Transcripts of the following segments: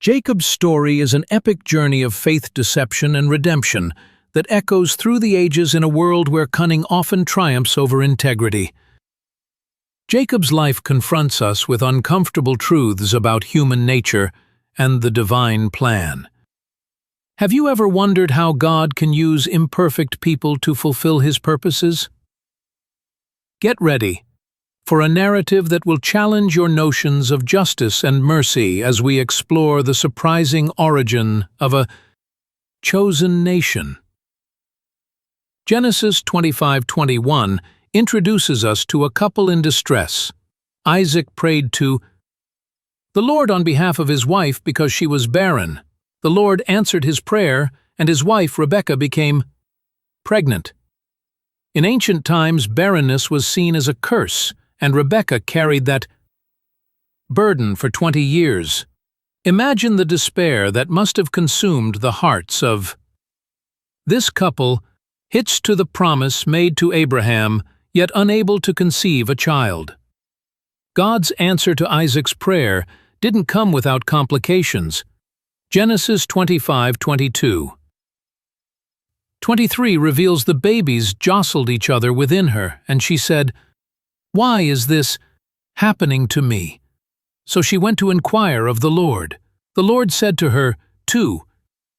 Jacob's story is an epic journey of faith, deception, and redemption that echoes through the ages in a world where cunning often triumphs over integrity. Jacob's life confronts us with uncomfortable truths about human nature and the divine plan. Have you ever wondered how God can use imperfect people to fulfill His purposes? Get ready for a narrative that will challenge your notions of justice and mercy as we explore the surprising origin of a chosen nation. Genesis 25:21 introduces us to a couple in distress. Isaac prayed to the Lord on behalf of his wife because she was barren. The Lord answered his prayer, and his wife Rebekah became pregnant. In ancient times, barrenness was seen as a curse, and Rebekah carried that burden for 20 years. Imagine the despair that must have consumed the hearts of this couple, hitched to the promise made to Abraham, yet unable to conceive a child. God's answer to Isaac's prayer didn't come without complications. Genesis 25:22. 23 reveals the babies jostled each other within her, and she said, "Why is this happening to me?" So she went to inquire of the Lord. The Lord said to her, "2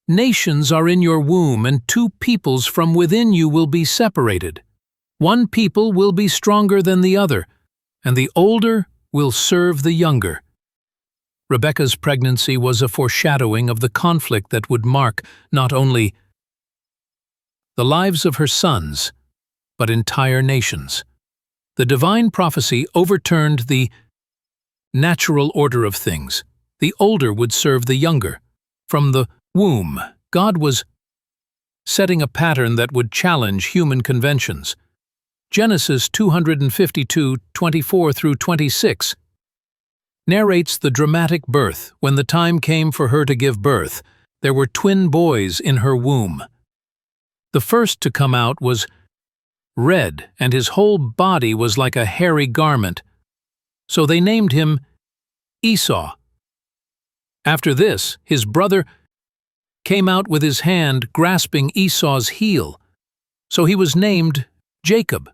nations are in your womb, and 2 peoples from within you will be separated. 1 people will be stronger than the other, and the older will serve the younger." Rebekah's pregnancy was a foreshadowing of the conflict that would mark not only the lives of her sons, but entire nations. The divine prophecy overturned the natural order of things. The older would serve the younger. From the womb, God was setting a pattern that would challenge human conventions. Genesis 252:24-26 narrates the dramatic birth. When the time came for her to give birth, there were twin boys in her womb. The first to come out was red, and his whole body was like a hairy garment. So they named him Esau. After this, his brother came out with his hand grasping Esau's heel. So he was named Jacob.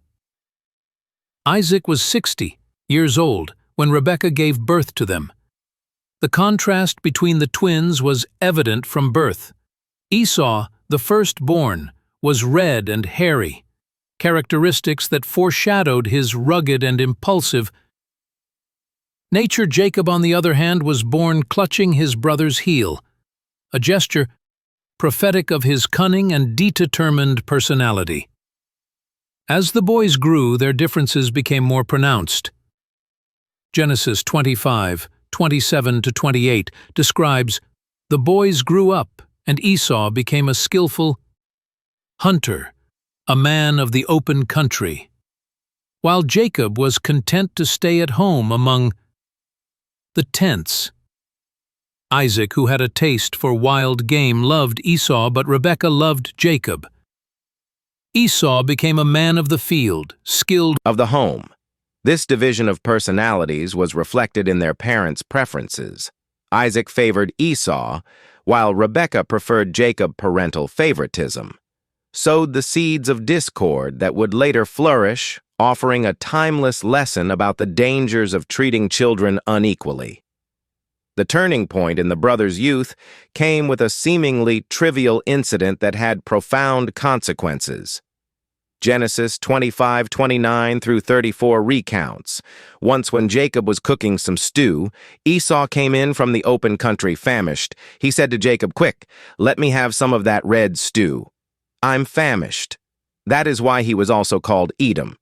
Isaac was 60 years old when Rebekah gave birth to them. The contrast between the twins was evident from birth. Esau, the firstborn, was red and hairy, characteristics that foreshadowed his rugged and impulsive nature. Jacob, on the other hand, was born clutching his brother's heel, a gesture prophetic of his cunning and determined personality. As the boys grew, their differences became more pronounced. Genesis 25:27-28 describes, "The boys grew up, and Esau became a skillful hunter, a man of the open country, while Jacob was content to stay at home among the tents." Isaac, who had a taste for wild game, loved Esau, but Rebekah loved Jacob. Esau became a man of the field, skilled of the home. This division of personalities was reflected in their parents' preferences. Isaac favored Esau, while Rebekah preferred Jacob. Parental favoritism sowed the seeds of discord that would later flourish, offering a timeless lesson about the dangers of treating children unequally. The turning point in the brothers' youth came with a seemingly trivial incident that had profound consequences. Genesis 25:29-34 recounts, once when Jacob was cooking some stew, Esau came in from the open country famished. He said to Jacob, "Quick, let me have some of that red stew. I'm famished." That is why he was also called Edom.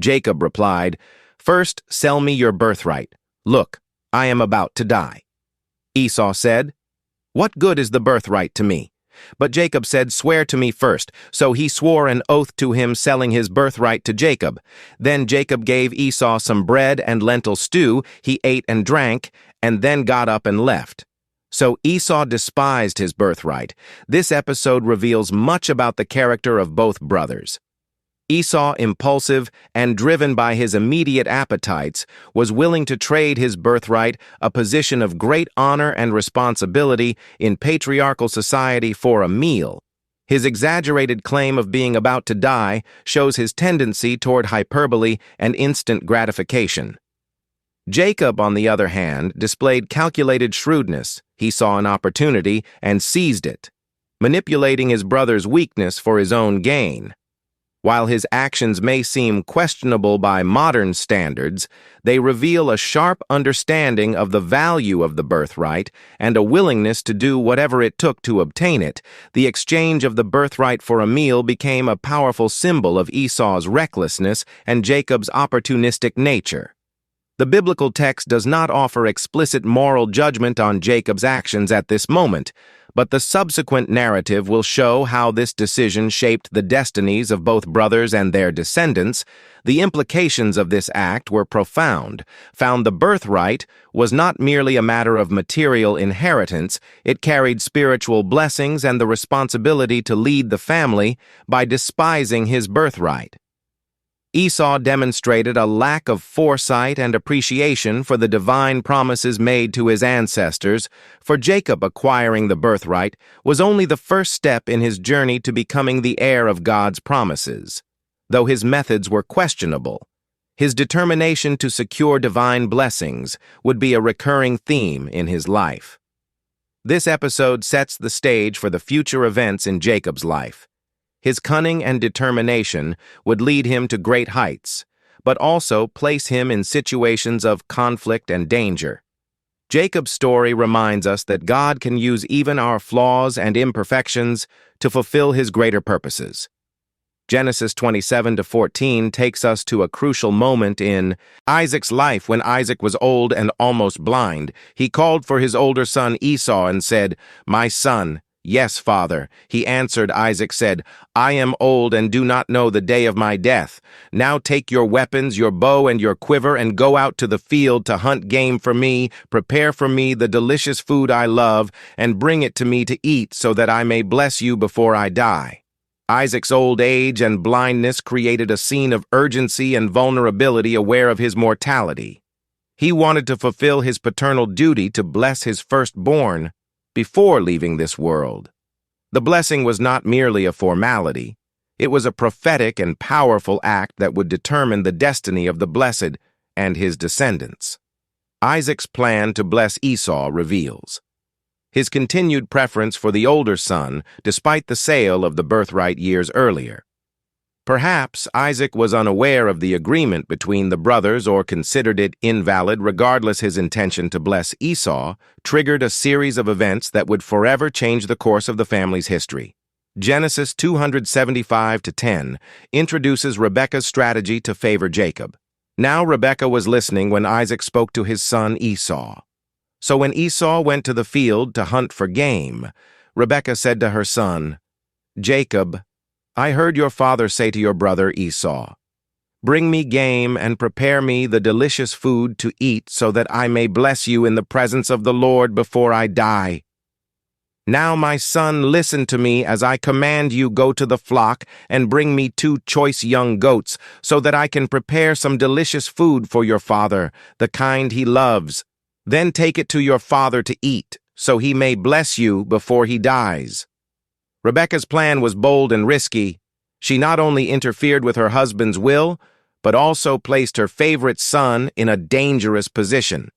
Jacob replied, "First, sell me your birthright. Look, I am about to die." Esau said, "What good is the birthright to me?" But Jacob said, "Swear to me first." So he swore an oath to him, selling his birthright to Jacob. Then Jacob gave Esau some bread and lentil stew. He ate and drank, and then got up and left. So Esau despised his birthright. This episode reveals much about the character of both brothers. Esau, impulsive and driven by his immediate appetites, was willing to trade his birthright, a position of great honor and responsibility in patriarchal society, for a meal. His exaggerated claim of being about to die shows his tendency toward hyperbole and instant gratification. Jacob, on the other hand, displayed calculated shrewdness. He saw an opportunity and seized it, manipulating his brother's weakness for his own gain. While his actions may seem questionable by modern standards, they reveal a sharp understanding of the value of the birthright and a willingness to do whatever it took to obtain it. The exchange of the birthright for a meal became a powerful symbol of Esau's recklessness and Jacob's opportunistic nature. The biblical text does not offer explicit moral judgment on Jacob's actions at this moment, but the subsequent narrative will show how this decision shaped the destinies of both brothers and their descendants. The implications of this act were profound. The birthright was not merely a matter of material inheritance, it carried spiritual blessings and the responsibility to lead the family by despising his birthright. Esau demonstrated a lack of foresight and appreciation for the divine promises made to his ancestors. For Jacob, acquiring the birthright was only the first step in his journey to becoming the heir of God's promises. Though his methods were questionable, his determination to secure divine blessings would be a recurring theme in his life. This episode sets the stage for the future events in Jacob's life. His cunning and determination would lead him to great heights, but also place him in situations of conflict and danger. Jacob's story reminds us that God can use even our flaws and imperfections to fulfill his greater purposes. Genesis 27-14 takes us to a crucial moment in Isaac's life. When Isaac was old and almost blind, he called for his older son Esau and said, "My son." "Yes, father," he answered. Isaac said, "I am old and do not know the day of my death. Now take your weapons, your bow and your quiver, and go out to the field to hunt game for me. Prepare for me the delicious food I love, and bring it to me to eat, so that I may bless you before I die." Isaac's old age and blindness created a scene of urgency and vulnerability, aware of his mortality. He wanted to fulfill his paternal duty to bless his firstborn before leaving this world. The blessing was not merely a formality. It was a prophetic and powerful act that would determine the destiny of the blessed and his descendants. Isaac's plan to bless Esau reveals his continued preference for the older son, despite the sale of the birthright years earlier. Perhaps Isaac was unaware of the agreement between the brothers or considered it invalid. Regardless, his intention to bless Esau triggered a series of events that would forever change the course of the family's history. Genesis 275-10 introduces Rebekah's strategy to favor Jacob. Now Rebekah was listening when Isaac spoke to his son Esau. So when Esau went to the field to hunt for game, Rebekah said to her son, "Jacob, I heard your father say to your brother Esau, 'Bring me game and prepare me the delicious food to eat, so that I may bless you in the presence of the Lord before I die.' Now, my son, listen to me as I command you. Go to the flock and bring me 2 choice young goats, so that I can prepare some delicious food for your father, the kind he loves. Then take it to your father to eat, so he may bless you before he dies." Rebekah's plan was bold and risky. She not only interfered with her husband's will, but also placed her favorite son in a dangerous position.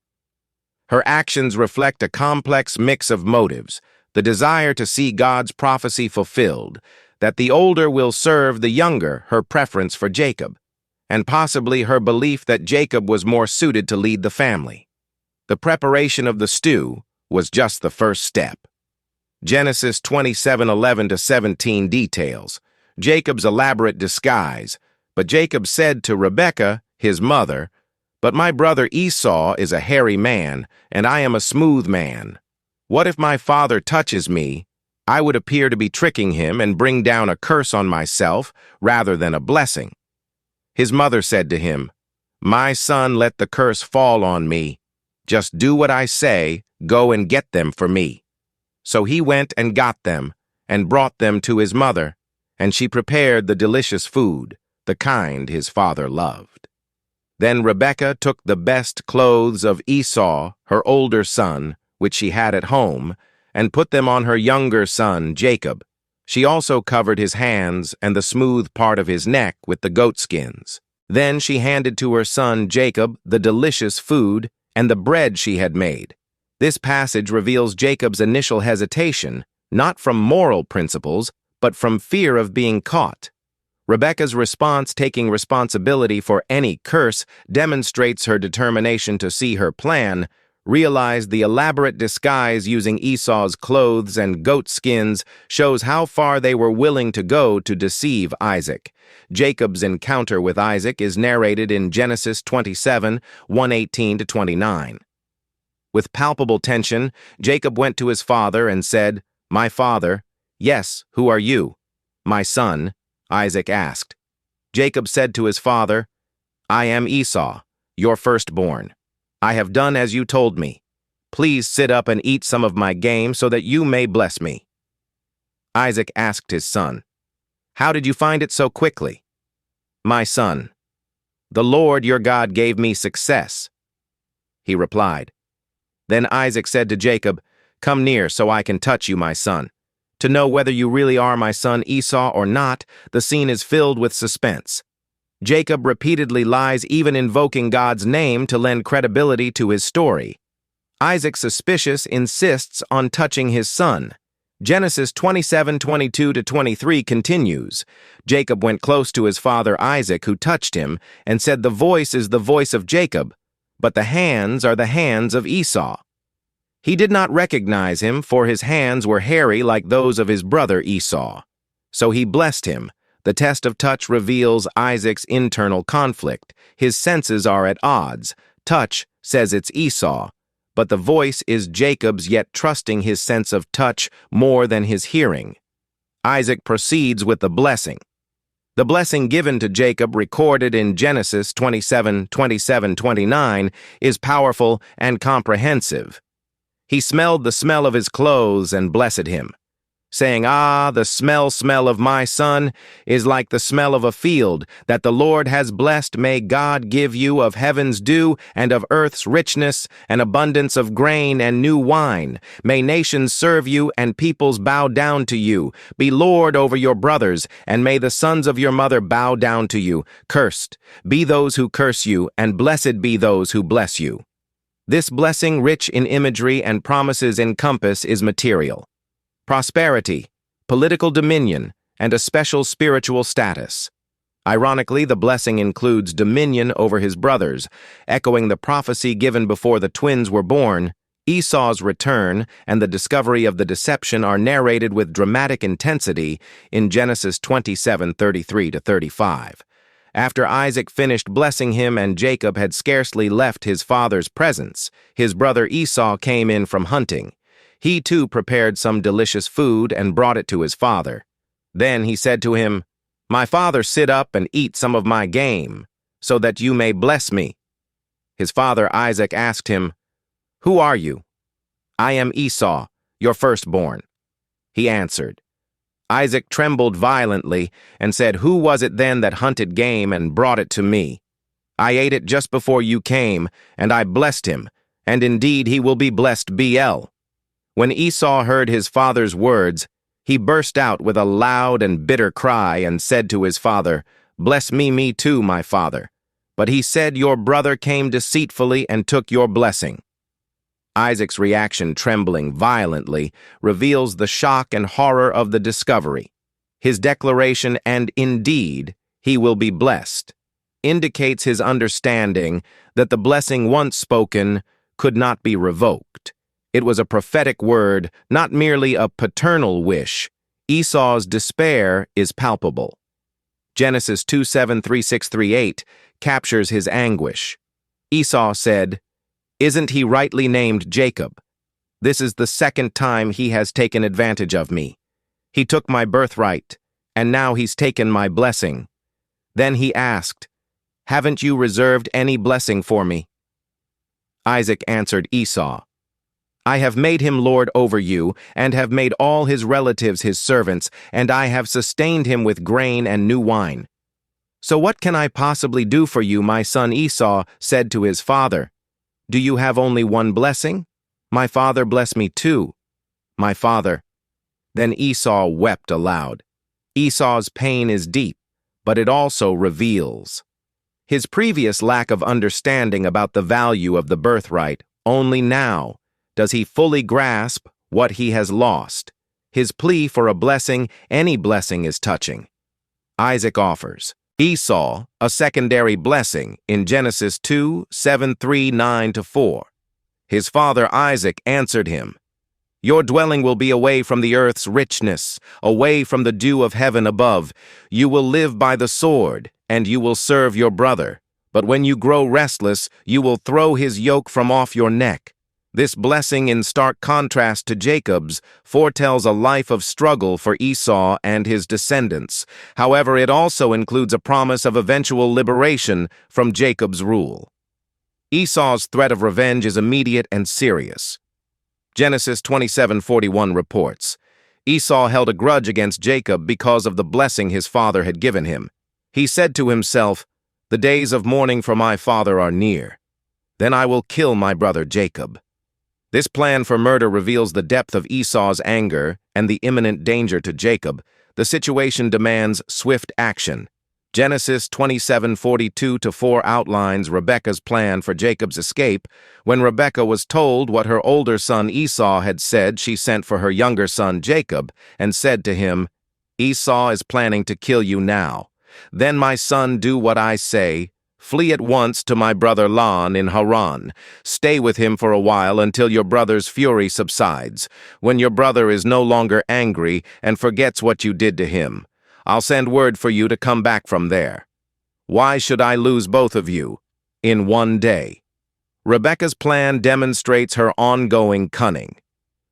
Her actions reflect a complex mix of motives: the desire to see God's prophecy fulfilled, that the older will serve the younger, her preference for Jacob, and possibly her belief that Jacob was more suited to lead the family. The preparation of the stew was just the first step. Genesis 27:11-17 details Jacob's elaborate disguise. But Jacob said to Rebekah, his mother, "But my brother Esau is a hairy man, and I am a smooth man. What if my father touches me? I would appear to be tricking him and bring down a curse on myself rather than a blessing." His mother said to him, "My son, let the curse fall on me. Just do what I say, go and get them for me." So he went and got them, and brought them to his mother, and she prepared the delicious food. the kind his father loved. Then Rebekah took the best clothes of Esau, her older son, which she had at home, and put them on her younger son, Jacob. She also covered his hands and the smooth part of his neck with the goatskins. Then she handed to her son, Jacob, the delicious food and the bread she had made. This passage reveals Jacob's initial hesitation, not from moral principles, but from fear of being caught. Rebekah's response, taking responsibility for any curse, demonstrates her determination to see her plan, realize the elaborate disguise using Esau's clothes and goat skins shows how far they were willing to go to deceive Isaac. Jacob's encounter with Isaac is narrated in Genesis 27, 1:18-29. With palpable tension, Jacob went to his father and said, "My father." "Yes, who are you?" "My son," Isaac asked. Jacob said to his father, "I am Esau, your firstborn. I have done as you told me. Please sit up and eat some of my game so that you may bless me." Isaac asked his son, "How did you find it so quickly?" "My son, the Lord your God gave me success," he replied. Then Isaac said to Jacob, "Come near so I can touch you, my son. To know whether you really are my son Esau or not, the scene is filled with suspense. Jacob repeatedly lies, even invoking God's name to lend credibility to his story. Isaac, suspicious, insists on touching his son. Genesis 27:22-23 continues. Jacob went close to his father Isaac, who touched him, and said, "The voice is the voice of Jacob, but the hands are the hands of Esau." He did not recognize him, for his hands were hairy like those of his brother Esau. So he blessed him. The test of touch reveals Isaac's internal conflict. His senses are at odds. Touch says it's Esau, but the voice is Jacob's, yet trusting his sense of touch more than his hearing. Isaac proceeds with the blessing. The blessing given to Jacob, recorded in Genesis 27:27-29, is powerful and comprehensive. He smelled the smell of his clothes and blessed him, saying, "Ah, the smell of my son is like the smell of a field that the Lord has blessed. May God give you of heaven's dew and of earth's richness, an abundance of grain and new wine. May nations serve you and peoples bow down to you. Be Lord over your brothers, and may the sons of your mother bow down to you. Cursed be those who curse you, and blessed be those who bless you." This blessing, rich in imagery and promises in compass, is material. Prosperity, political dominion, and a special spiritual status. Ironically, the blessing includes dominion over his brothers, echoing the prophecy given before the twins were born. Esau's return and the discovery of the deception are narrated with dramatic intensity in Genesis 27:33-35. After Isaac finished blessing him and Jacob had scarcely left his father's presence, his brother Esau came in from hunting. He too prepared some delicious food and brought it to his father. Then he said to him, "My father, sit up and eat some of my game, so that you may bless me." His father Isaac asked him, "Who are you?" "I am Esau, your firstborn," he answered. Isaac trembled violently and said, "Who was it then that hunted game and brought it to me? I ate it just before you came, and I blessed him, and indeed he will be blessed BL." When Esau heard his father's words, he burst out with a loud and bitter cry and said to his father, "Bless me too, my father." But he said, "Your brother came deceitfully and took your blessing." Isaac's reaction, trembling violently, reveals the shock and horror of the discovery. His declaration, "and indeed he will be blessed," indicates his understanding that the blessing once spoken could not be revoked. It was a prophetic word, not merely a paternal wish. Esau's despair is palpable. Genesis 27:36-38 captures his anguish. Esau said, "Isn't he rightly named Jacob? This is the second time he has taken advantage of me. He took my birthright, and now he's taken my blessing." Then he asked, "Haven't you reserved any blessing for me?" Isaac answered Esau, "I have made him lord over you, and have made all his relatives his servants, and I have sustained him with grain and new wine." "So what can I possibly do for you?" my son Esau said to his father. "Do you have only one blessing? My father bless me too." My father. Then Esau wept aloud. Esau's pain is deep, but it also reveals his previous lack of understanding about the value of the birthright. Only now does he fully grasp what he has lost. His plea for a blessing, any blessing, is touching. Isaac offers Esau a secondary blessing in Genesis 2:7-9-4. His father Isaac answered him, "Your dwelling will be away from the earth's richness, away from the dew of heaven above. You will live by the sword, and you will serve your brother. But when you grow restless, you will throw his yoke from off your neck." This blessing, in stark contrast to Jacob's, foretells a life of struggle for Esau and his descendants. However, it also includes a promise of eventual liberation from Jacob's rule. Esau's threat of revenge is immediate and serious. Genesis 27:41 reports, Esau held a grudge against Jacob because of the blessing his father had given him. He said to himself, "The days of mourning for my father are near. Then I will kill my brother Jacob." This plan for murder reveals the depth of Esau's anger and the imminent danger to Jacob. The situation demands swift action. Genesis 27:42-4 outlines Rebekah's plan for Jacob's escape. When Rebekah was told what her older son Esau had said, she sent for her younger son Jacob and said to him, "Esau is planning to kill you now. Then, my son, do what I say. Flee at once to my brother Laban in Haran. Stay with him for a while until your brother's fury subsides, when your brother is no longer angry and forgets what you did to him. I'll send word for you to come back from there. Why should I lose both of you in one day?" Rebekah's plan demonstrates her ongoing cunning.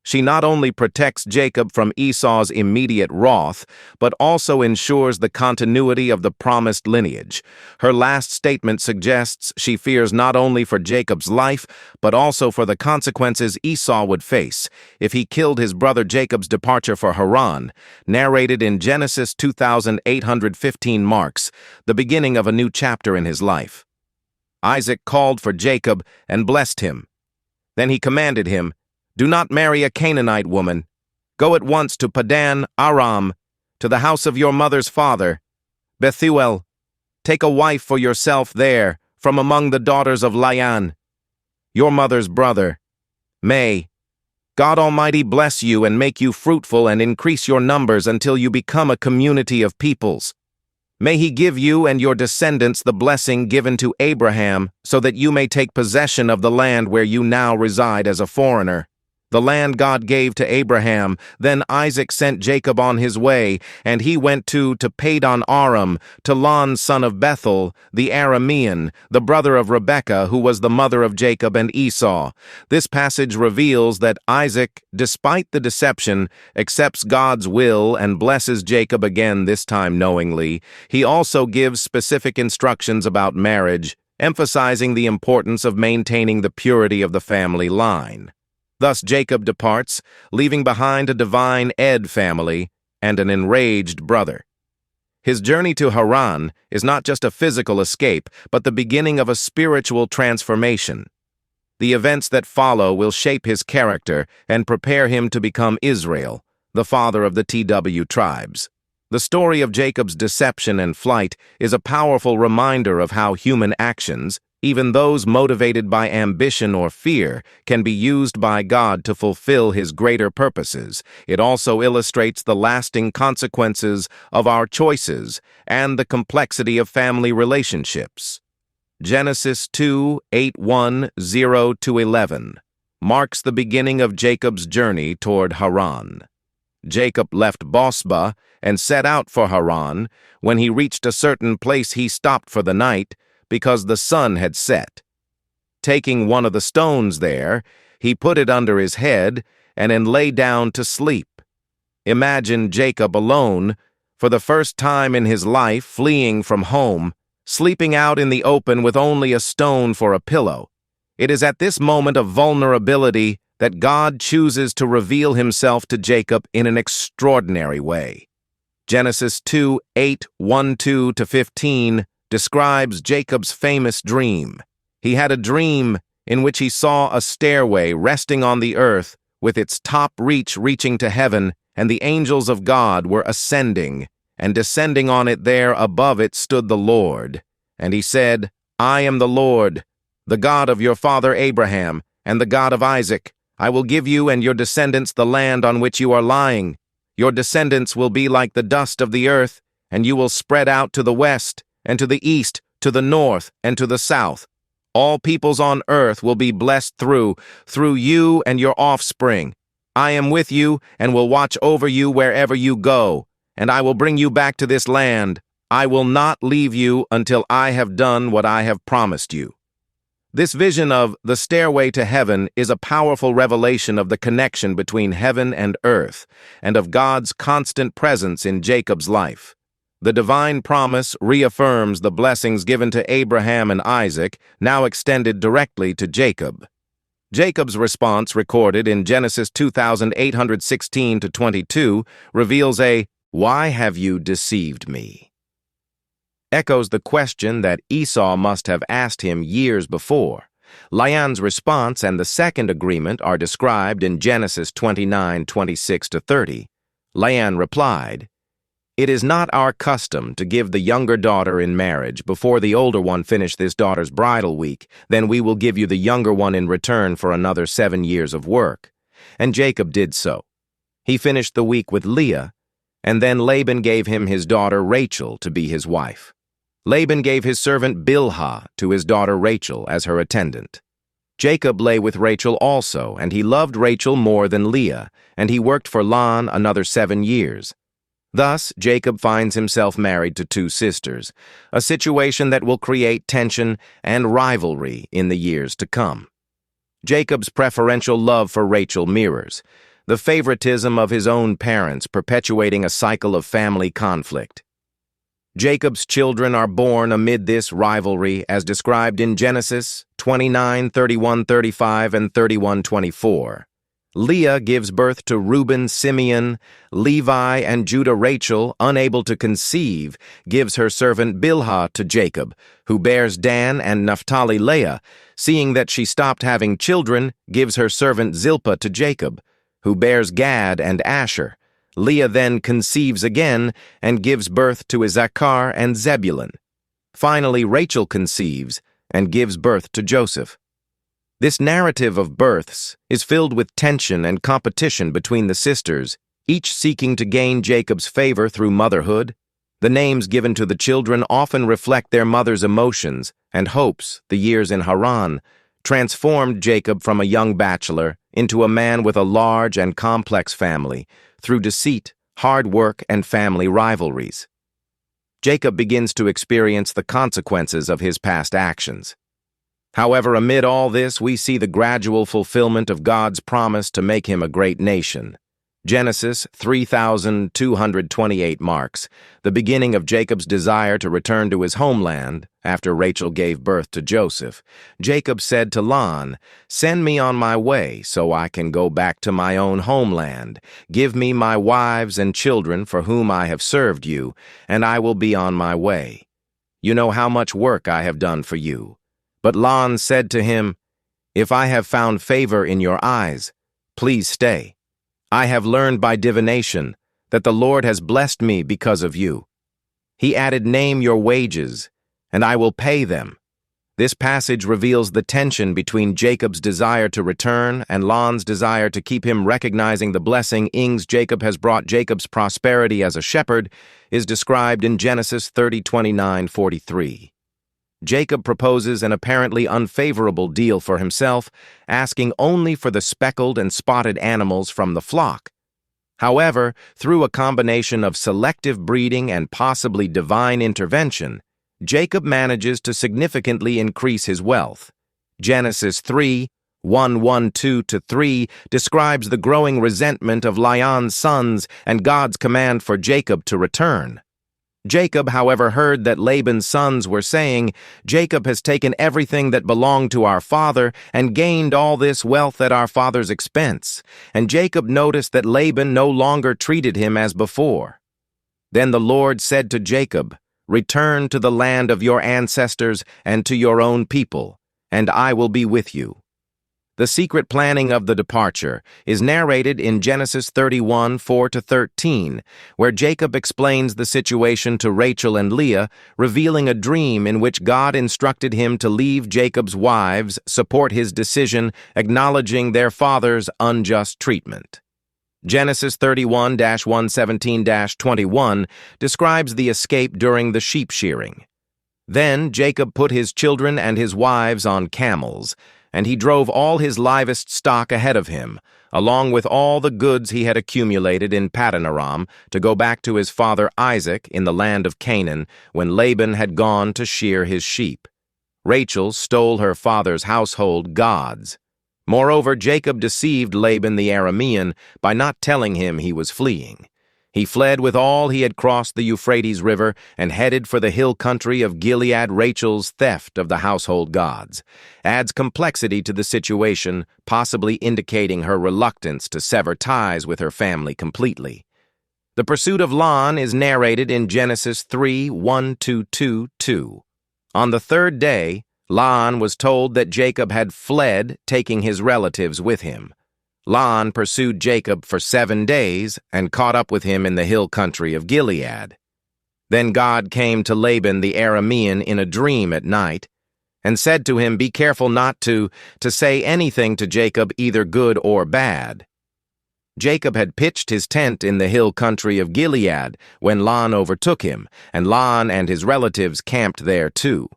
She not only protects Jacob from Esau's immediate wrath, but also ensures the continuity of the promised lineage. Her last statement suggests she fears not only for Jacob's life, but also for the consequences Esau would face if he killed his brother. Jacob's departure for Haran, narrated in Genesis 2815, marks the beginning of a new chapter in his life. Isaac called for Jacob and blessed him. Then he commanded him, "Do not marry a Canaanite woman. Go at once to Padan Aram, to the house of your mother's father, Bethuel. Take a wife for yourself there, from among the daughters of Laban, your mother's brother. May God Almighty bless you and make you fruitful and increase your numbers until you become a community of peoples. May he give you and your descendants the blessing given to Abraham, so that you may take possession of the land where you now reside as a foreigner. The land God gave to Abraham." Then Isaac sent Jacob on his way, and he went to Padan Aram, to Laban son of Bethuel, the Aramean, the brother of Rebekah, who was the mother of Jacob and Esau. This passage reveals that Isaac, despite the deception, accepts God's will and blesses Jacob again, this time knowingly. He also gives specific instructions about marriage, emphasizing the importance of maintaining the purity of the family line. Thus Jacob departs, leaving behind a divine Ed family and an enraged brother. His journey to Haran is not just a physical escape, but the beginning of a spiritual transformation. The events that follow will shape his character and prepare him to become Israel, the father of the TW tribes. The story of Jacob's deception and flight is a powerful reminder of how human actions, even those motivated by ambition or fear, can be used by God to fulfill his greater purposes. It also illustrates the lasting consequences of our choices and the complexity of family relationships. Genesis 2:8-10-11 marks the beginning of Jacob's journey toward Haran. Jacob left Bosba and set out for Haran. When he reached a certain place, he stopped for the night, because the sun had set. Taking one of the stones there, he put it under his head and then lay down to sleep. Imagine Jacob alone, for the first time in his life, fleeing from home, sleeping out in the open with only a stone for a pillow. It is at this moment of vulnerability that God chooses to reveal himself to Jacob in an extraordinary way. Genesis 2:8-12-15 describes Jacob's famous dream. He had a dream in which he saw a stairway resting on the earth with its top reaching to heaven, and the angels of God were ascending, and descending on it there above it stood the Lord. And he said, I am the Lord, the God of your father Abraham, and the God of Isaac. I will give you and your descendants the land on which you are lying. Your descendants will be like the dust of the earth, and you will spread out to the west, and to the east, to the north, and to the south. All peoples on earth will be blessed through you and your offspring. I am with you and will watch over you wherever you go, and I will bring you back to this land. I will not leave you until I have done what I have promised you. This vision of the stairway to heaven is a powerful revelation of the connection between heaven and earth, and of God's constant presence in Jacob's life. The divine promise reaffirms the blessings given to Abraham and Isaac, now extended directly to Jacob. Jacob's response, recorded in Genesis 2,816-22, reveals a, "Why have you deceived me?" Echoes the question that Esau must have asked him years before. Laban's response and the second agreement are described in Genesis 29:26-30. Laban replied, "It is not our custom to give the younger daughter in marriage before the older one finish this daughter's bridal week. Then we will give you the younger one in return for another 7 years of work." And Jacob did so. He finished the week with Leah, and then Laban gave him his daughter Rachel to be his wife. Laban gave his servant Bilhah to his daughter Rachel as her attendant. Jacob lay with Rachel also, and he loved Rachel more than Leah, and he worked for Laban another 7 years. Thus, Jacob finds himself married to 2 sisters, a situation that will create tension and rivalry in the years to come. Jacob's preferential love for Rachel mirrors the favoritism of his own parents, perpetuating a cycle of family conflict. Jacob's children are born amid this rivalry, as described in Genesis 29:31-35 and 31:24. Leah gives birth to Reuben, Simeon, Levi, and Judah. Rachel, unable to conceive, gives her servant Bilhah to Jacob, who bears Dan and Naphtali. Leah, seeing that she stopped having children, gives her servant Zilpah to Jacob, who bears Gad and Asher. Leah then conceives again and gives birth to Issachar and Zebulun. Finally, Rachel conceives and gives birth to Joseph. This narrative of births is filled with tension and competition between the sisters, each seeking to gain Jacob's favor through motherhood. The names given to the children often reflect their mother's emotions and hopes. The years in Haran transformed Jacob from a young bachelor into a man with a large and complex family through deceit, hard work, and family rivalries. Jacob begins to experience the consequences of his past actions. However, amid all this, we see the gradual fulfillment of God's promise to make him a great nation. Genesis 3,228 marks the beginning of Jacob's desire to return to his homeland after Rachel gave birth to Joseph. Jacob said to Laban, "Send me on my way so I can go back to my own homeland. Give me my wives and children for whom I have served you, and I will be on my way. You know how much work I have done for you." But Laban said to him, "If I have found favor in your eyes, please stay. I have learned by divination that the Lord has blessed me because of you." He added, "Name your wages, and I will pay them." This passage reveals the tension between Jacob's desire to return and Laban's desire to keep him. Recognizing the blessings Jacob has brought. Jacob's prosperity as a shepherd is described in Genesis 30:29-43. Jacob proposes an apparently unfavorable deal for himself, asking only for the speckled and spotted animals from the flock. However, through a combination of selective breeding and possibly divine intervention, Jacob manages to significantly increase his wealth. Genesis 3:1-12-3 describes the growing resentment of Laban's sons and God's command for Jacob to return. Jacob, however, heard that Laban's sons were saying, "Jacob has taken everything that belonged to our father and gained all this wealth at our father's expense." And Jacob noticed that Laban no longer treated him as before. Then the Lord said to Jacob, "Return to the land of your ancestors and to your own people, and I will be with you." The secret planning of the departure is narrated in Genesis 31, 4-13, where Jacob explains the situation to Rachel and Leah, revealing a dream in which God instructed him to leave Jacob's wives, support his decision, acknowledging their father's unjust treatment. Genesis 31-117-21 describes the escape during the sheep shearing. Then Jacob put his children and his wives on camels, and he drove all his livest stock ahead of him, along with all the goods he had accumulated in Paddan-aram, to go back to his father Isaac in the land of Canaan when Laban had gone to shear his sheep. Rachel stole her father's household gods. Moreover, Jacob deceived Laban the Aramean by not telling him he was fleeing. He fled with all he had crossed the Euphrates River and headed for the hill country of Gilead. Rachel's theft of the household gods adds complexity to the situation, possibly indicating her reluctance to sever ties with her family completely. The pursuit of Laban is narrated in Genesis 3, 1-2. On the third day, Laban was told that Jacob had fled, taking his relatives with him. Laban pursued Jacob for 7 days and caught up with him in the hill country of Gilead. Then God came to Laban the Aramean in a dream at night and said to him, "Be careful not to say anything to Jacob, either good or bad." Jacob had pitched his tent in the hill country of Gilead when Laban overtook him, and Laban and his relatives camped there too.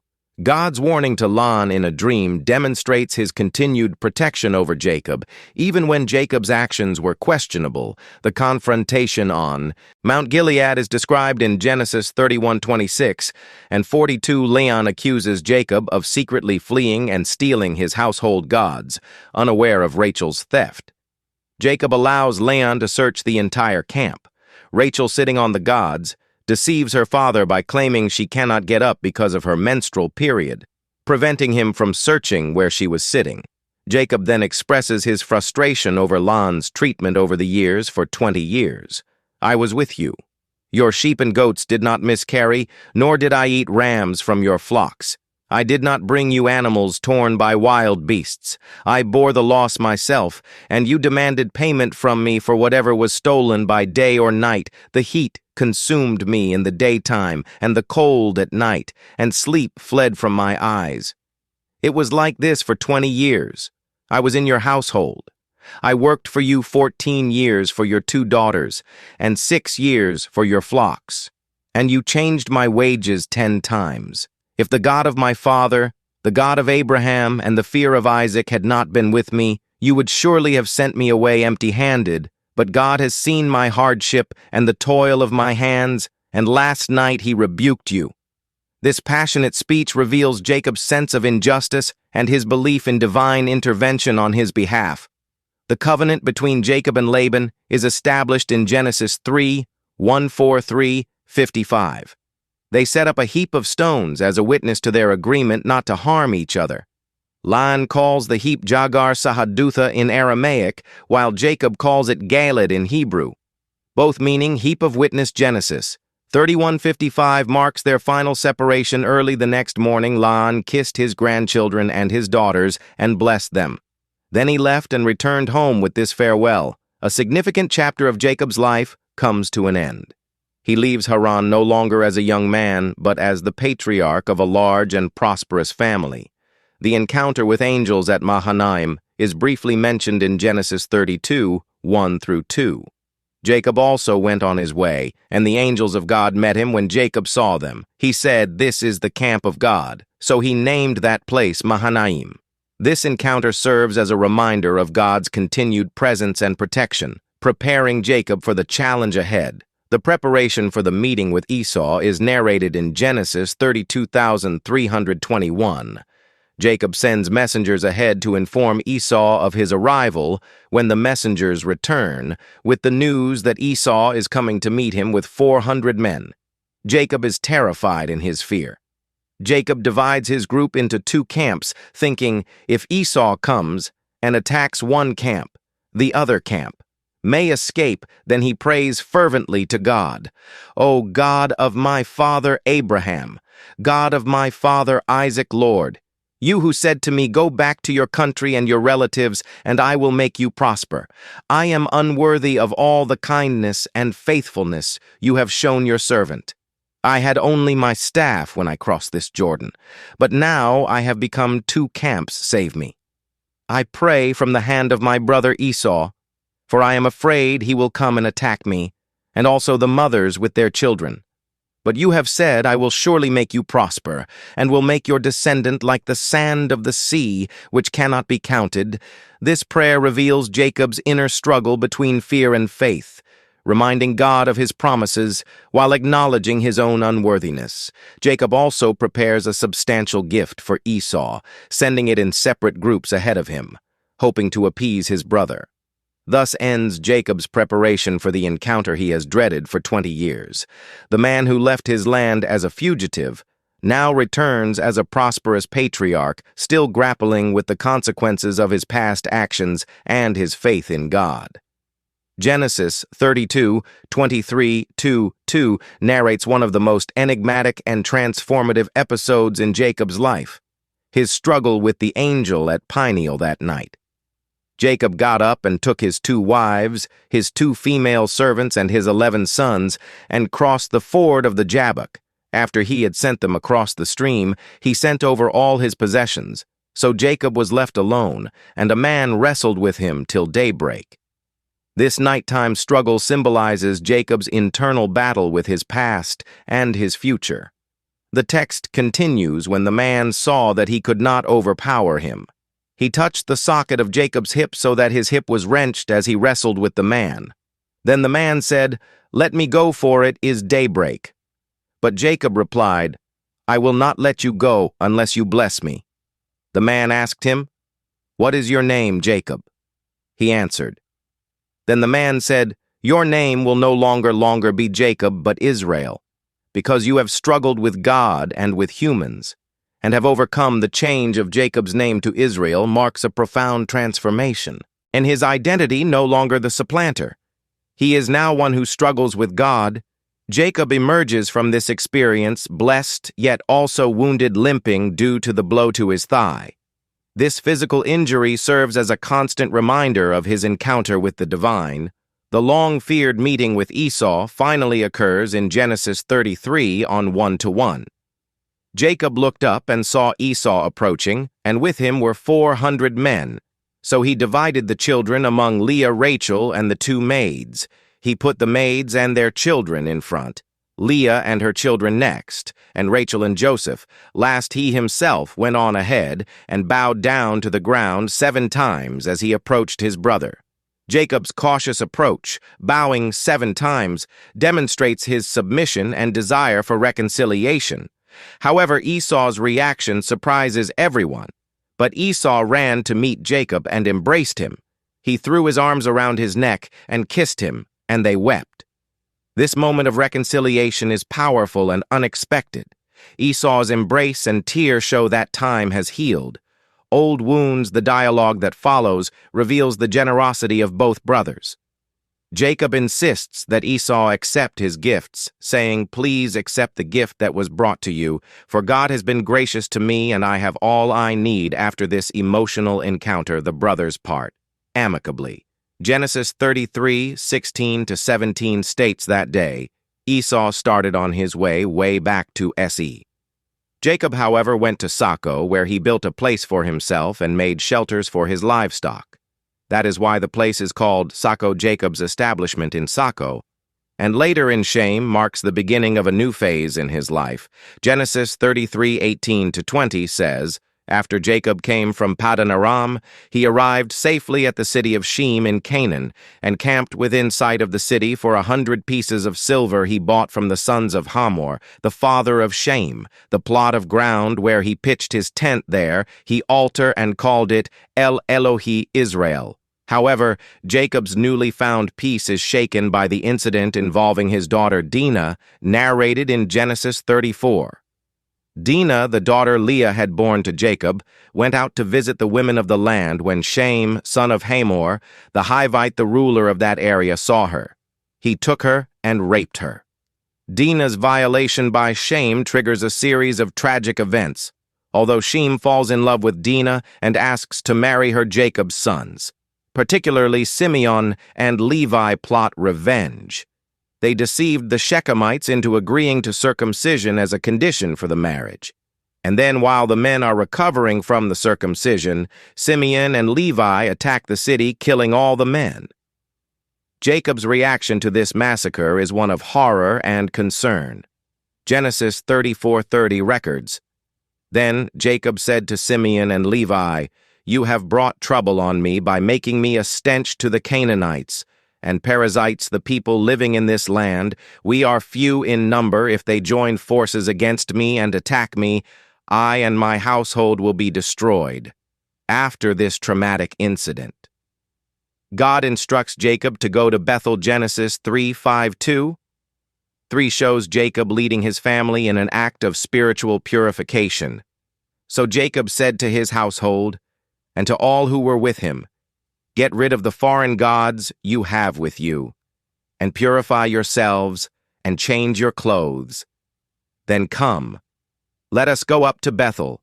God's warning to Laban in a dream demonstrates his continued protection over Jacob, even when Jacob's actions were questionable. The confrontation on Mount Gilead is described in Genesis 31:26 and 42. Laban accuses Jacob of secretly fleeing and stealing his household gods, unaware of Rachel's theft. Jacob allows Laban to search the entire camp. Rachel, sitting on the gods, deceives her father by claiming she cannot get up because of her menstrual period, preventing him from searching where she was sitting. Jacob then expresses his frustration over Laban's treatment over the years for 20 years. "I was with you. Your sheep and goats did not miscarry, nor did I eat rams from your flocks. I did not bring you animals torn by wild beasts. I bore the loss myself, and you demanded payment from me for whatever was stolen by day or night. The heat consumed me in the daytime, and the cold at night, and sleep fled from my eyes. It was like this for 20 years. I was in your household. I worked for you 14 years for your 2 daughters, and 6 years for your flocks. And you changed my wages 10 times. If the God of my father, the God of Abraham, and the fear of Isaac had not been with me, you would surely have sent me away empty-handed. But God has seen my hardship and the toil of my hands, and last night he rebuked you." This passionate speech reveals Jacob's sense of injustice and his belief in divine intervention on his behalf. The covenant between Jacob and Laban is established in Genesis 3, 1-4-3-55. They set up a heap of stones as a witness to their agreement not to harm each other. Laban calls the heap Jagar Sahadutha in Aramaic, while Jacob calls it Galad in Hebrew, both meaning heap of witness. Genesis 31:55 marks their final separation. Early the next morning, Laban kissed his grandchildren and his daughters and blessed them. Then he left and returned home with this farewell. A significant chapter of Jacob's life comes to an end. He leaves Haran no longer as a young man, but as the patriarch of a large and prosperous family. The encounter with angels at Mahanaim is briefly mentioned in Genesis 32, 1-2. Jacob also went on his way, and the angels of God met him when Jacob saw them. He said, "This is the camp of God." So he named that place Mahanaim. This encounter serves as a reminder of God's continued presence and protection, preparing Jacob for the challenge ahead. The preparation for the meeting with Esau is narrated in Genesis 32,321. Jacob sends messengers ahead to inform Esau of his arrival. When the messengers return with the news that Esau is coming to meet him with 400 men, Jacob is terrified in his fear. Jacob divides his group into 2 camps, thinking if Esau comes and attacks one camp, the other camp may escape, then he prays fervently to God. O God of my father Abraham, God of my father Isaac, Lord, you who said to me, go back to your country and your relatives, and I will make you prosper. I am unworthy of all the kindness and faithfulness you have shown your servant. I had only my staff when I crossed this Jordan, but now I have become 2 camps, save me. I pray from the hand of my brother Esau, for I am afraid he will come and attack me, and also the mothers with their children. But you have said, I will surely make you prosper, and will make your descendant like the sand of the sea, which cannot be counted. This prayer reveals Jacob's inner struggle between fear and faith, reminding God of his promises while acknowledging his own unworthiness. Jacob also prepares a substantial gift for Esau, sending it in separate groups ahead of him, hoping to appease his brother. Thus ends Jacob's preparation for the encounter he has dreaded for 20 years. The man who left his land as a fugitive now returns as a prosperous patriarch, still grappling with the consequences of his past actions and his faith in God. Genesis 32:23-2 narrates one of the most enigmatic and transformative episodes in Jacob's life, his struggle with the angel at Peniel that night. Jacob got up and took his 2 wives, his 2 female servants, and his 11 sons, and crossed the ford of the Jabbok. After he had sent them across the stream, he sent over all his possessions. So Jacob was left alone, and a man wrestled with him till daybreak. This nighttime struggle symbolizes Jacob's internal battle with his past and his future. The text continues when the man saw that he could not overpower him. He touched the socket of Jacob's hip so that his hip was wrenched as he wrestled with the man. Then the man said, "Let me go, for it is daybreak." But Jacob replied, "I will not let you go unless you bless me." The man asked him, "What is your name, Jacob?" He answered. Then the man said, "Your name will no longer be Jacob, but Israel, because you have struggled with God and with humans, and have overcome. The change of Jacob's name to Israel marks a profound transformation, and his identity no longer the supplanter. He is now one who struggles with God. Jacob emerges from this experience blessed, yet also wounded, limping due to the blow to his thigh. This physical injury serves as a constant reminder of his encounter with the divine. The long-feared meeting with Esau finally occurs in Genesis 33 on 1-1. Jacob looked up and saw Esau approaching, and with him were 400 men. So he divided the children among Leah, Rachel, and the 2 maids. He put the maids and their children in front, Leah and her children next, and Rachel and Joseph. Last he himself went on ahead and bowed down to the ground 7 times as he approached his brother. Jacob's cautious approach, bowing 7 times, demonstrates his submission and desire for reconciliation. However, Esau's reaction surprises everyone. But Esau ran to meet Jacob and embraced him. He threw his arms around his neck and kissed him, and they wept. This moment of reconciliation is powerful and unexpected. Esau's embrace and tear show that time has healed. Old wounds, the dialogue that follows, reveals the generosity of both brothers. Jacob insists that Esau accept his gifts, saying, "Please accept the gift that was brought to you, for God has been gracious to me and I have all I need." After this emotional encounter, the brothers part amicably. Genesis 33:16-17 states that day, Esau started on his way back to Se. Jacob, however, went to Soko, where he built a place for himself and made shelters for his livestock. That is why the place is called Soko. Jacob's establishment in Soko, and later in Shem, marks the beginning of a new phase in his life. Genesis 33:18-20 says, "After Jacob came from Paddan Aram, he arrived safely at the city of Shem in Canaan, and camped within sight of the city. For 100 pieces of silver he bought from the sons of Hamor, the father of Shem, the plot of ground where he pitched his tent. There he altered and called it El Elohi Israel." However, Jacob's newly found peace is shaken by the incident involving his daughter Dinah, narrated in Genesis 34. Dinah, the daughter Leah had borne to Jacob, went out to visit the women of the land when Shem, son of Hamor, the Hivite, the ruler of that area, saw her. He took her and raped her. Dinah's violation by Shem triggers a series of tragic events, although Shem falls in love with Dinah and asks to marry her Jacob's sons. Particularly Simeon and Levi plot revenge. They deceived the Shechemites into agreeing to circumcision as a condition for the marriage. And then while the men are recovering from the circumcision, Simeon and Levi attack the city, killing all the men. Jacob's reaction to this massacre is one of horror and concern. Genesis 34:30 records, "Then Jacob said to Simeon and Levi, 'You have brought trouble on me by making me a stench to the Canaanites and Perizzites, the people living in this land. We are few in number. If they join forces against me and attack me, I and my household will be destroyed.'" After this traumatic incident, God instructs Jacob to go to Bethel. Genesis 3:5-2. 3 shows Jacob leading his family in an act of spiritual purification. So Jacob said to his household and to all who were with him, "Get rid of the foreign gods you have with you, and purify yourselves and change your clothes. Then come, let us go up to Bethel,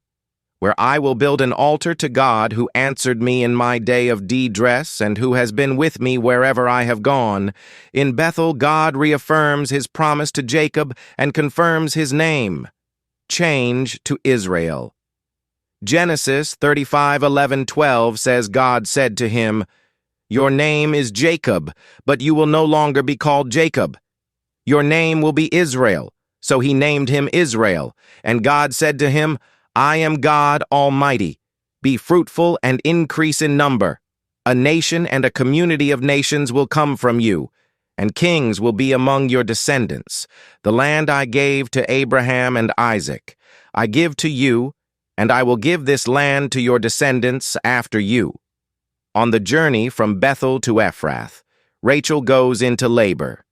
where I will build an altar to God who answered me in my day of distress and who has been with me wherever I have gone. In Bethel, God reaffirms his promise to Jacob and confirms his name. Change to Israel. Genesis 35:11-12 says God said to him, "Your name is Jacob, but you will no longer be called Jacob. Your name will be Israel." So he named him Israel. And God said to him, "I am God Almighty. Be fruitful and increase in number. A nation and a community of nations will come from you, and kings will be among your descendants. The land I gave to Abraham and Isaac, I give to you, and I will give this land to your descendants after you." On the journey from Bethel to Ephrath, Rachel goes into labor.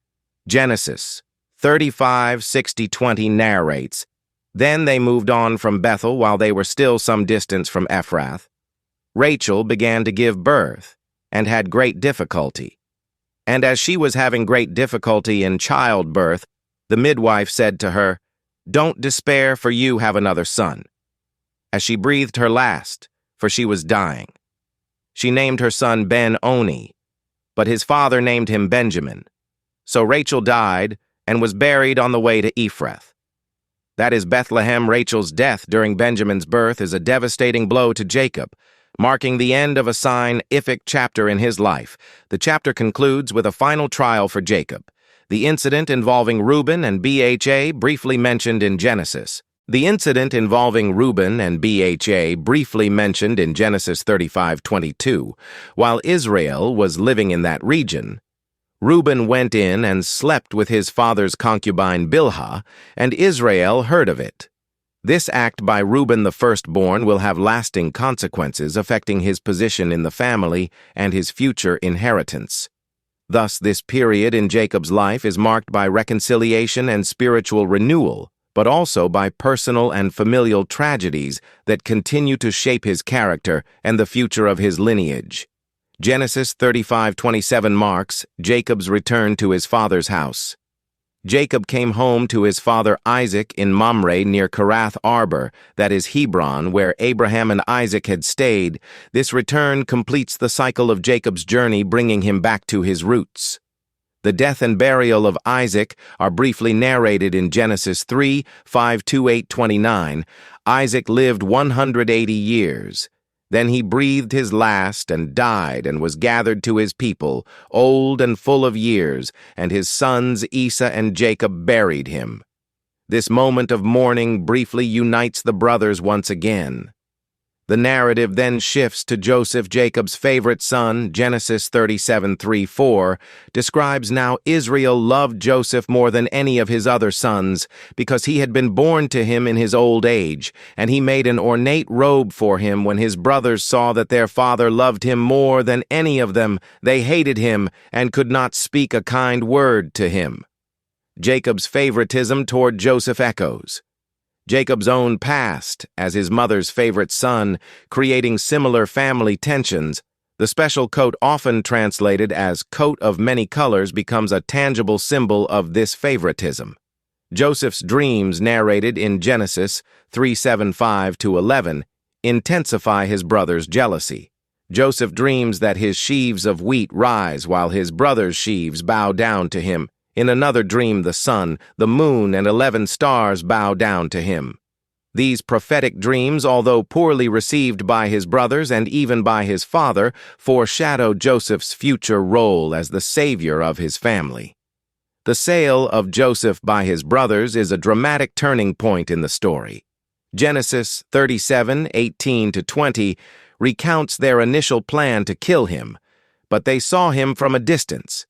Genesis 35:60-20 narrates, "Then they moved on from Bethel while they were still some distance from Ephrath. Rachel began to give birth and had great difficulty. And as she was having great difficulty in childbirth, the midwife said to her, 'Don't despair, for you have another son.' As she breathed her last, for she was dying, she named her son Ben-Oni, but his father named him Benjamin. So Rachel died and was buried on the way to Ephrath. That is Bethlehem. Rachel's death during Benjamin's birth is a devastating blow to Jacob, marking the end of a significant chapter in his life. The chapter concludes with a final trial for Jacob, the incident involving Reuben and Bha, briefly mentioned in Genesis. The incident involving Reuben and Bha, briefly mentioned in Genesis 35:22, while Israel was living in that region. Reuben went in and slept with his father's concubine Bilhah, and Israel heard of it. This act by Reuben the firstborn will have lasting consequences affecting his position in the family and his future inheritance. Thus, this period in Jacob's life is marked by reconciliation and spiritual renewal, but also by personal and familial tragedies that continue to shape his character and the future of his lineage. Genesis 35:27 marks Jacob's return to his father's house. Jacob came home to his father Isaac in Mamre near Kirath Arbor, that is Hebron, where Abraham and Isaac had stayed. This return completes the cycle of Jacob's journey, bringing him back to his roots. The death and burial of Isaac are briefly narrated in Genesis 3:5-8-29. Isaac lived 180 years. Then he breathed his last and died and was gathered to his people, old and full of years, and his sons Esau and Jacob buried him. This moment of mourning briefly unites the brothers once again. The narrative then shifts to Joseph, Jacob's favorite son. Genesis 37:3-4 describes now Israel loved Joseph more than any of his other sons because he had been born to him in his old age, and he made an ornate robe for him. When his brothers saw that their father loved him more than any of them, they hated him and could not speak a kind word to him. Jacob's favoritism toward Joseph echoes. Jacob's own past as his mother's favorite son, creating similar family tensions. The special coat, often translated as coat of many colors, becomes a tangible symbol of this favoritism. Joseph's dreams, narrated in Genesis 3:7-11, intensify his brother's jealousy. Joseph dreams that his sheaves of wheat rise while his brother's sheaves bow down to him. In another dream, the sun, the moon, and 11 stars bow down to him. These prophetic dreams, although poorly received by his brothers and even by his father, foreshadow Joseph's future role as the savior of his family. The sale of Joseph by his brothers is a dramatic turning point in the story. Genesis 37:18-20 recounts their initial plan to kill him, but they saw him from a distance,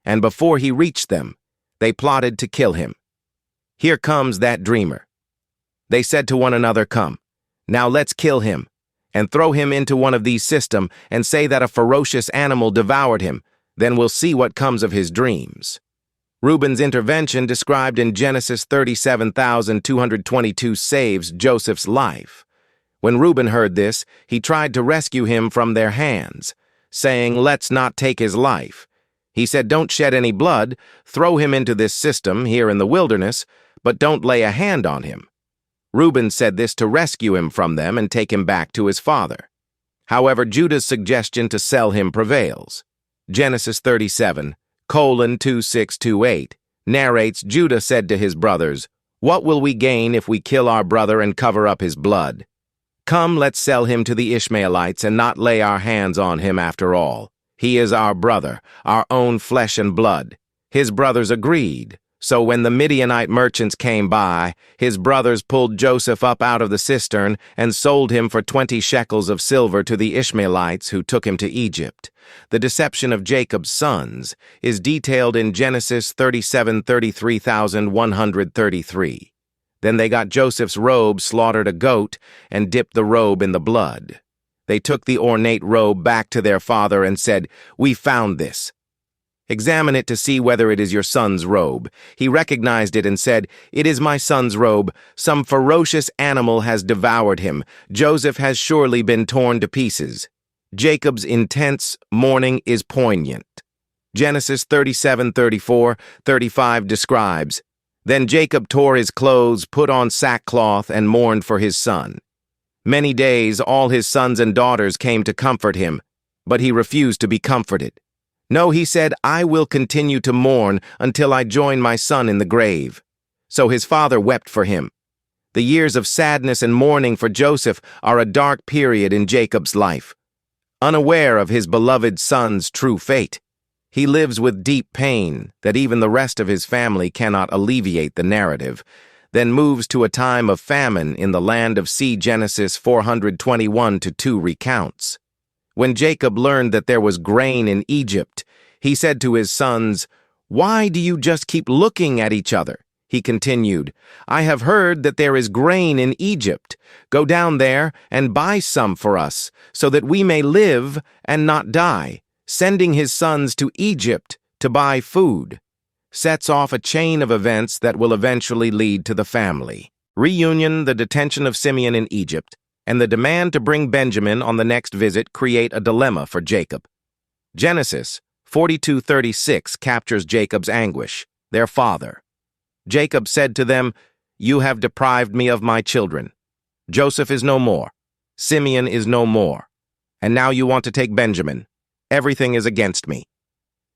and before he reached them, they plotted to kill him. Here comes that dreamer. They said to one another, "Come, now let's kill him, and throw him into one of these systems, and say that a ferocious animal devoured him. Then we'll see what comes of his dreams." Reuben's intervention, described in Genesis 37,222, saves Joseph's life. When Reuben heard this, he tried to rescue him from their hands, saying, "Let's not take his life." He said, "Don't shed any blood, throw him into this system here in the wilderness, but don't lay a hand on him." Reuben said this to rescue him from them and take him back to his father. However, Judah's suggestion to sell him prevails. Genesis 37:26-28 narrates Judah said to his brothers, "What will we gain if we kill our brother and cover up his blood? Come, let's sell him to the Ishmaelites and not lay our hands on him after all. He is our brother, our own flesh and blood." His brothers agreed. So when the Midianite merchants came by, his brothers pulled Joseph up out of the cistern and sold him for 20 shekels of silver to the Ishmaelites, who took him to Egypt. The deception of Jacob's sons is detailed in Genesis 37:33,133. Then they got Joseph's robe, slaughtered a goat, and dipped the robe in the blood. They took the ornate robe back to their father and said, "We found this. Examine it to see whether it is your son's robe." He recognized it and said, "It is my son's robe. Some ferocious animal has devoured him. Joseph has surely been torn to pieces." Jacob's intense mourning is poignant. Genesis 37:34-35 describes, "Then Jacob tore his clothes, put on sackcloth, and mourned for his son. Many days all his sons and daughters came to comfort him, but he refused to be comforted. No, he said, I will continue to mourn until I join my son in the grave. So his father wept for him. The years of sadness and mourning for Joseph are a dark period in Jacob's life. Unaware of his beloved son's true fate, he lives with deep pain that even the rest of his family cannot alleviate. The narrative then moves to a time of famine in the land of C. Genesis 421-2 recounts. When Jacob learned that there was grain in Egypt, he said to his sons, "Why do you just keep looking at each other?" He continued, "I have heard that there is grain in Egypt. Go down there and buy some for us, so that we may live and not die." Sending his sons to Egypt to buy food sets off a chain of events that will eventually lead to the family reunion. The detention of Simeon in Egypt and the demand to bring Benjamin on the next visit create a dilemma for Jacob. Genesis 42:36 captures Jacob's anguish, their father. Jacob said to them, "You have deprived me of my children. Joseph is no more. Simeon is no more. And now you want to take Benjamin. Everything is against me."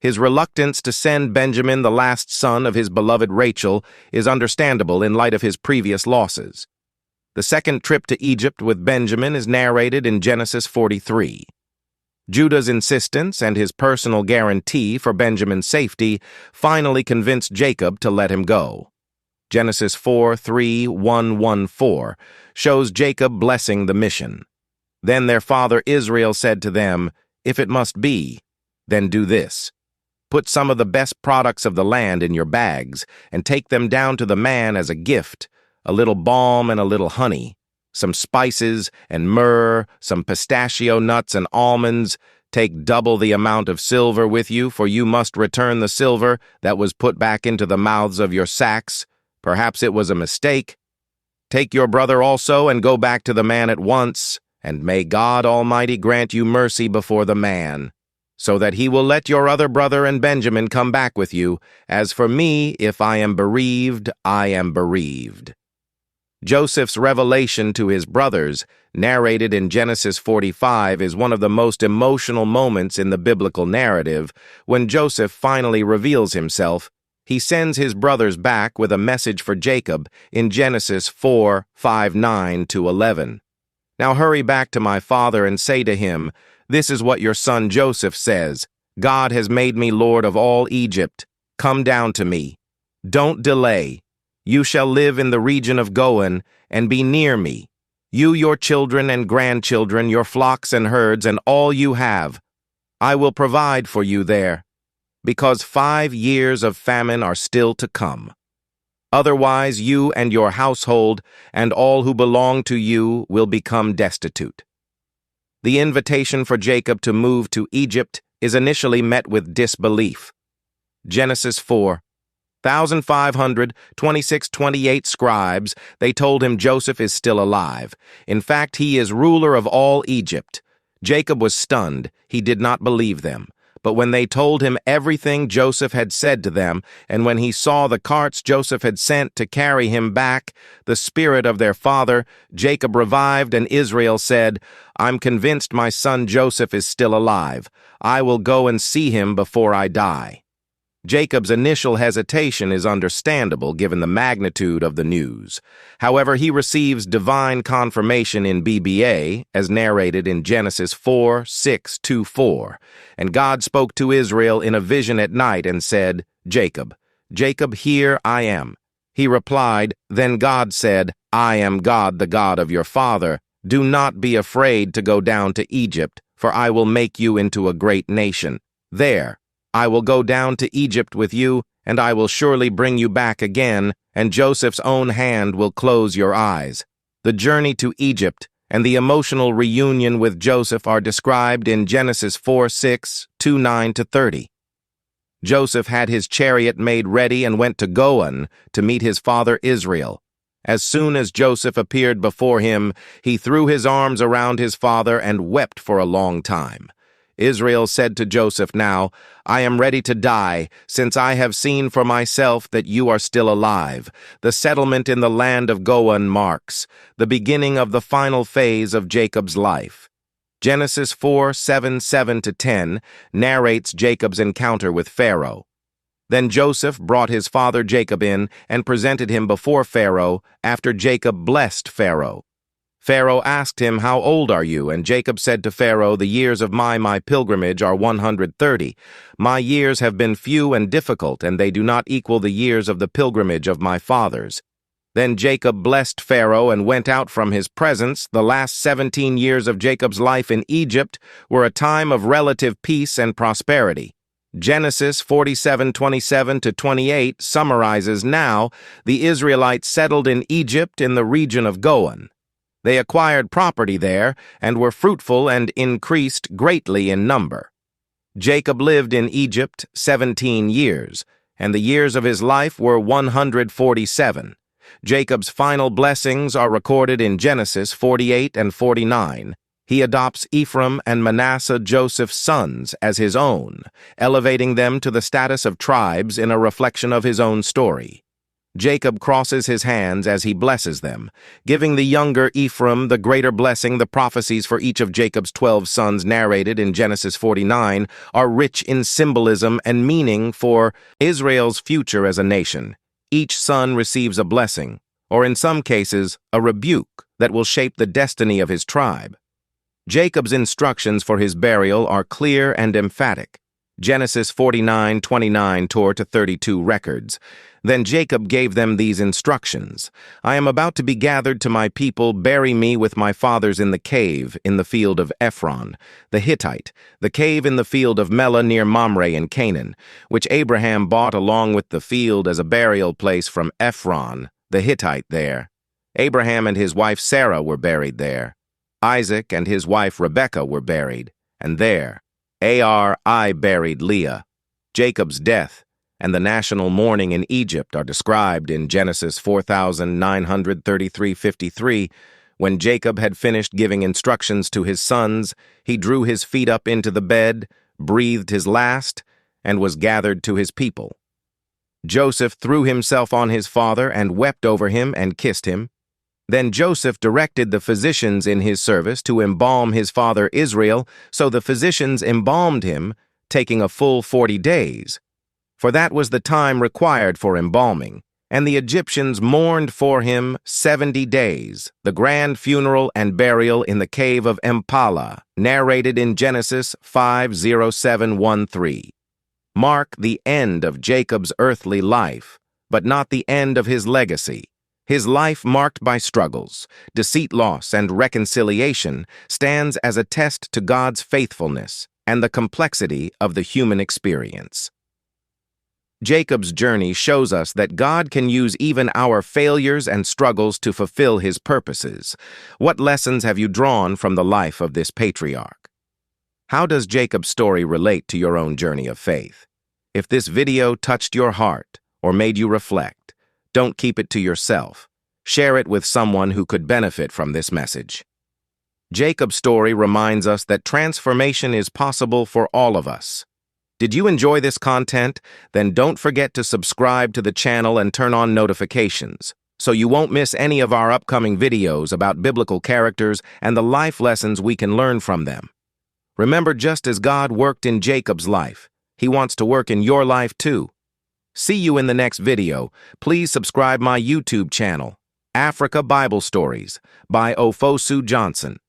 His reluctance to send Benjamin, the last son of his beloved Rachel, is understandable in light of his previous losses. The second trip to Egypt with Benjamin is narrated in Genesis 43. Judah's insistence and his personal guarantee for Benjamin's safety finally convinced Jacob to let him go. Genesis 4:3-1-1-4 shows Jacob blessing the mission. Then their father Israel said to them, "If it must be, then do this. Put some of the best products of the land in your bags and take them down to the man as a gift, a little balm and a little honey, some spices and myrrh, some pistachio nuts and almonds. Take double the amount of silver with you, for you must return the silver that was put back into the mouths of your sacks. Perhaps it was a mistake." Take your brother also and go back to the man at once, and may God Almighty grant you mercy before the man, so that he will let your other brother and Benjamin come back with you. As for me, if I am bereaved, I am bereaved." Joseph's revelation to his brothers, narrated in Genesis 45, is one of the most emotional moments in the biblical narrative. When Joseph finally reveals himself, he sends his brothers back with a message for Jacob in Genesis 4:5-9-11. "Now hurry back to my father and say to him, 'This is what your son Joseph says. God has made me Lord of all Egypt. Come down to me. Don't delay. You shall live in the region of Goan and be near me. You, your children and grandchildren, your flocks and herds, and all you have. I will provide for you there, because 5 years of famine are still to come. Otherwise, you and your household and all who belong to you will become destitute.'" The invitation for Jacob to move to Egypt is initially met with disbelief. Genesis 4. 1,526-28 scribes, they told him Joseph is still alive. In fact, he is ruler of all Egypt. Jacob was stunned. He did not believe them. But when they told him everything Joseph had said to them, and when he saw the carts Joseph had sent to carry him back, the spirit of their father, Jacob revived, and Israel said, "I'm convinced my son Joseph is still alive. I will go and see him before I die." Jacob's initial hesitation is understandable given the magnitude of the news. However, he receives divine confirmation in BBA, as narrated in Genesis 4:6-4. "And God spoke to Israel in a vision at night and said, 'Jacob, Jacob, here I am.' He replied, 'Then God said, I am God, the God of your father. Do not be afraid to go down to Egypt, for I will make you into a great nation. There, I will go down to Egypt with you, and I will surely bring you back again, and Joseph's own hand will close your eyes.'" The journey to Egypt and the emotional reunion with Joseph are described in Genesis 4:6-9-30. Joseph had his chariot made ready and went to Goan to meet his father Israel. As soon as Joseph appeared before him, he threw his arms around his father and wept for a long time. Israel said to Joseph, "Now, I am ready to die, since I have seen for myself that you are still alive." The settlement in the land of Goan marks the beginning of the final phase of Jacob's life. Genesis 4:7-10 narrates Jacob's encounter with Pharaoh. "Then Joseph brought his father Jacob in and presented him before Pharaoh after Jacob blessed Pharaoh. Pharaoh asked him, 'How old are you?' And Jacob said to Pharaoh, 'The years of my pilgrimage are 130. My years have been few and difficult, and they do not equal the years of the pilgrimage of my fathers.' Then Jacob blessed Pharaoh and went out from his presence. The last 17 years of Jacob's life in Egypt were a time of relative peace and prosperity. Genesis 47:27-28 summarizes, "Now the Israelites settled in Egypt in the region of Goan. They acquired property there and were fruitful and increased greatly in number. Jacob lived in Egypt 17 years, and the years of his life were 147. Jacob's final blessings are recorded in Genesis 48 and 49. He adopts Ephraim and Manasseh, Joseph's sons, as his own, elevating them to the status of tribes in a reflection of his own story. Jacob crosses his hands as he blesses them, giving the younger Ephraim the greater blessing. The prophecies for each of Jacob's 12 sons narrated in Genesis 49 are rich in symbolism and meaning for Israel's future as a nation. Each son receives a blessing, or in some cases, a rebuke that will shape the destiny of his tribe. Jacob's instructions for his burial are clear and emphatic. Genesis 49:29-32 records. Then Jacob gave them these instructions. "I am about to be gathered to my people. Bury me with my fathers in the cave in the field of Ephron, the Hittite, the cave in the field of Melah near Mamre in Canaan, which Abraham bought along with the field as a burial place from Ephron, the Hittite there. Abraham and his wife Sarah were buried there. Isaac and his wife Rebekah were buried, and there I buried Leah." Jacob's death and the national mourning in Egypt are described in Genesis 4933:53. When Jacob had finished giving instructions to his sons, he drew his feet up into the bed, breathed his last, and was gathered to his people. Joseph threw himself on his father and wept over him and kissed him. Then Joseph directed the physicians in his service to embalm his father Israel, so the physicians embalmed him, taking a full 40 days. For that was the time required for embalming, and the Egyptians mourned for him 70 days, the grand funeral and burial in the cave of Empala, narrated in Genesis 5:07-13. Mark the end of Jacob's earthly life, but not the end of his legacy. His life marked by struggles, deceit, loss, and reconciliation stands as a test to God's faithfulness and the complexity of the human experience. Jacob's journey shows us that God can use even our failures and struggles to fulfill his purposes. What lessons have you drawn from the life of this patriarch? How does Jacob's story relate to your own journey of faith? If this video touched your heart or made you reflect, don't keep it to yourself. Share it with someone who could benefit from this message. Jacob's story reminds us that transformation is possible for all of us. Did you enjoy this content? Then don't forget to subscribe to the channel and turn on notifications, so you won't miss any of our upcoming videos about biblical characters and the life lessons we can learn from them. Remember, just as God worked in Jacob's life, he wants to work in your life too. See you in the next video. Please subscribe my YouTube channel, Africa Bible Stories by Ofosu Johnson.